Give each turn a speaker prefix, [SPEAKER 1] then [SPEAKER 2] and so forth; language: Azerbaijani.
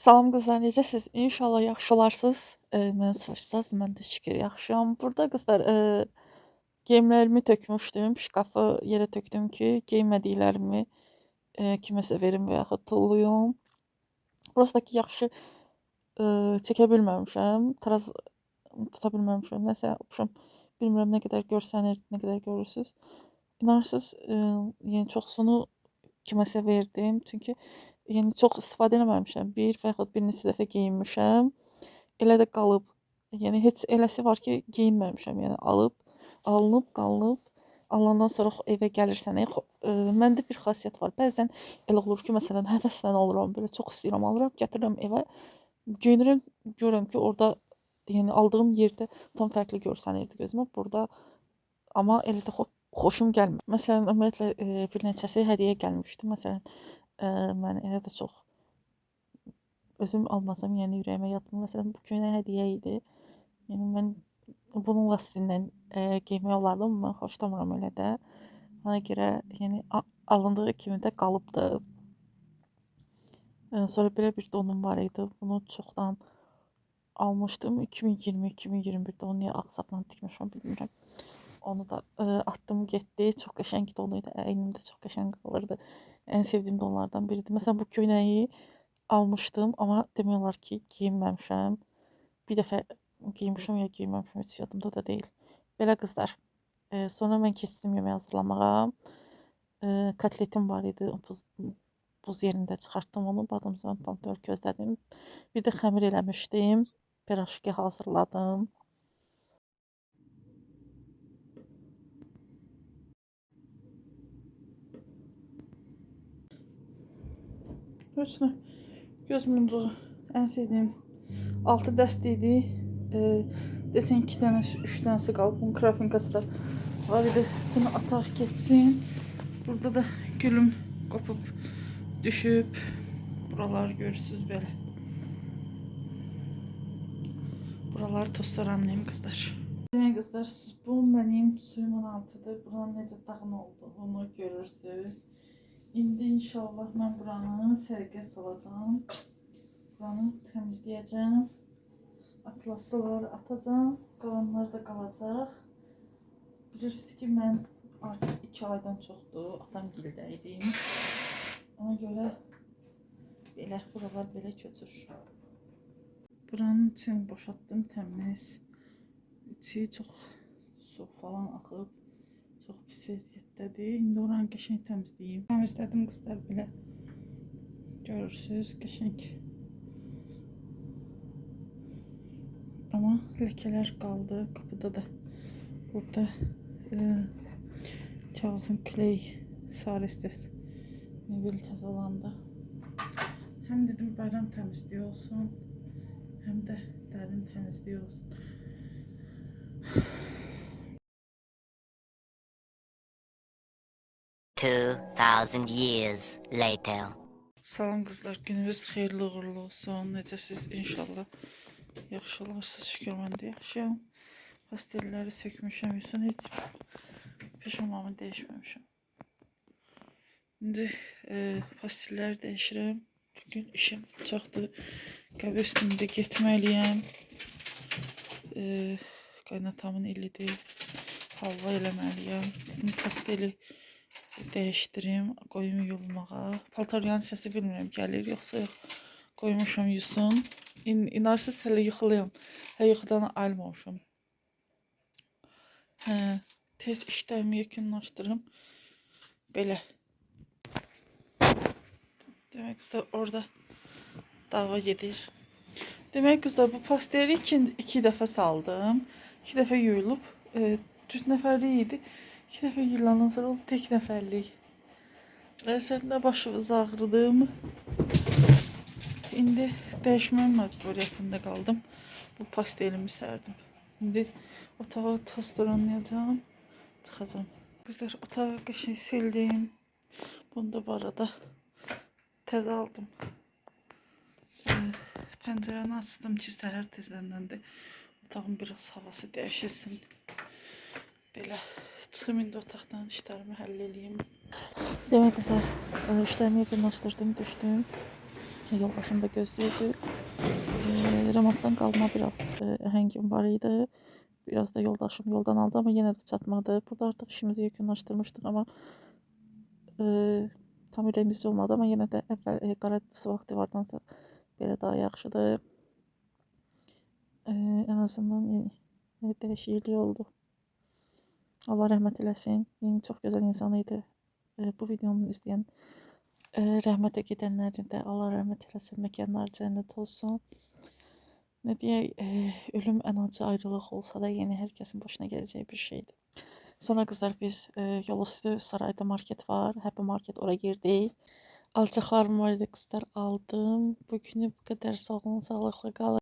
[SPEAKER 1] Salam qızlar, necəsiz? İnşallah yaxşı olarsınız. Məni soruşsaz, mən də şükür yaxşıyam. Burada qızlar, geyimlərimi tökmüşdüm. Şkafı yerə tökdüm ki, geymədiklərimi kiməsə verim və yaxud tullayım. Prosta ki, yaxşı çəkə bilməmişəm. Taraz tuta bilməmişəm. Nəsə yapmışam. Bilmirəm nə qədər görsənir, nə qədər görürsüz. İnanırsınız, yəni çoxsunu kiməsə verdim. Çünki yəni çox istifadə eləməmişəm. Bir və yaxud bir neçə dəfə geyinmişəm. Elə də qalıb. Yəni heç eləsi var ki, geyinməmişəm. Yəni alınıb, qalıb. Alandan sonra evə gəlirsən. Məndə bir xasiyyət var. Bəzən elə olur ki, məsələn, həvəslə alıram, belə çox istəyirəm, alıram, gətirirəm evə. Geyinirəm, görürəm ki, orada yəni aldığım yerdə tam fərqli görsənirdi gözümə. Burada amma elə də xoşum gəlmir. Məsələn, ümumiyyətlə bir neçəsi hədiyyə gəlmişdi. Məsələn, mən elə də çox özüm almasam, yəni ürəyimə yatmır. Məsələn, bu köynək hədiyyə idi. Yəni mən bununla sizinlə geymək olardı, amma mən xoşlamıram elə də. Ona görə yəni alındığı kimi də qalıbdı. Sonra belə bir donum var idi. Bunu çoxdan almışdım. 2020-2021'də onu niyə ağsapla tikmişəm bilmirəm. Onu da attım getdi. Çox qəşəng donuydu. Əynimdə çox qəşəng qalırdı. Ən sevdiyim donlardan biridir. Məsələn, bu köynəyi almışdım, amma demək olar ki, geyinməmişəm. Bir dəfə geyinmişəm ya geyinməmişəm, heç yadımda da deyil. Belə qızlar. Sonra mən keçdim yemək hazırlamağa. Kotletim var idi. Buz yerində çıxartdım onu. Badımcan, pomidor közlədim. Bir də xəmir eləmişdim. Piraşki hazırladım. Höçnü göz muncuğu ən sevdiyim 6 dəst idi. Desən 2 dənə, 3 dənəsi qalıb. Bunun krafinkası da var idi. Bunu ataq geçsin. Burada da gülüm qopub düşüb. Buraları görürsünüz belə. Buraları tozsoranlayım qızlar. Demək qızlar, bu mənim suyumun altıdır. Buranın necə dağın olduğunu görürsünüz. İndi inşallah mən buranı sərgiyə salacağım. Buranı təmizləyəcəm. Atlasları atacağım. Qalanlar da qalacaq. Bilirsiniz ki, mən artıq 2 aydan çoxdur atam gildə idim. Ona görə belə buralar belə köçür. Buranın içini boşaltdım, təmiz. İçi çox su falan axıb. Çox pis vəziyyətdədir. İndi oranı qəşəng təmizləyim. Təmizlədim qızlar belə. Görürsünüz, qəşəng. Amma ləkələr qaldı. Qapıda da burada kağızın kley sarı istəsi mebel təzə olanda. Həm dedim bayram təmizliyi olsun, həm də dərin təmizliyi olsun.
[SPEAKER 2] $2,000 years later.
[SPEAKER 1] Salam qızlar, gününüz xeyirli uğurlu olsun. Necəsiz? İnşallah yaxşı olarsınız. Şükür mən də yaxşıyam. Pastellləri sökmüşəm, Yusun heç pijamamı dəyişməmişəm. İndi pastellləri dəyişirəm. Bugün işim çoxdur. Qəbir üstündə getməliyəm. Qaynatamın ilidir. Halva eləməliyəm. Dedim pasteli dəyişdirim, qoyum yuyulmağa. Paltaryanın səsi bilmirəm, gəlir yoxsa yox. Qoymuşam yusun. İnarsız hələ yuxuluyum. Hələ yuxudan ayılmamışam. Tez işlərimi yekunlaşdırım. Belə. Demək qızlar, orada dava gedir. Demək qızlar, bu pasteli 2 dəfə saldım. 2 dəfə yuyulub. 4 nəfərlik idi. 2 dəfə yuyulandan sonra oldu tek nəfərlik. Gerçəkdən başımız ağrıdım. İndi dəyişməyə məcburiyyətində qaldım. Bu pastelimi sərdim. İndi otağı tozlanmayacağım. Çıxacağım. Qızlar, otağı qəşəng sildim. Bunu da bu arada təzə aldım. Pəncərəni açdım ki, səhər tezləndəndə otağın biraz havası dəyişilsin. Belə çıxım indi otaqdan işlərimi həll edeyim. Demək qızlar, işlərimi yekunlaşdırdım, düşdüm. Yoldaşım da gözlüyordu. Remontdan qalma biraz əhəngim var idi. Biraz da yoldaşım yoldan aldı ama yenə də çatmadı. Burada artıq işimizi yekunlaşdırmışdıq amma tam ürəyimizcə olmadı amma yenə də əvvəl qara suvaq divardansa belə daha yaxşıdır. En azından dəyişiklik oldu. Allah rəhmət eləsin. Yəni çox gözəl insan idi. Bu videonu izləyən rəhmətə gedənlərin də Allah rəhmət eləsin, məkanları cənnət olsun. Ne deyək, ölüm ən acı ayrılıq olsa da yeni hər kəsin başına gələcək bir şeydir. Sonra qızlar biz yol üstü sarayda market var. Happy Market oraya girdik. Alacaqlarım var idi qızlar aldım. Bugünü bu qədər sağ olun, sağlıqlı qalın.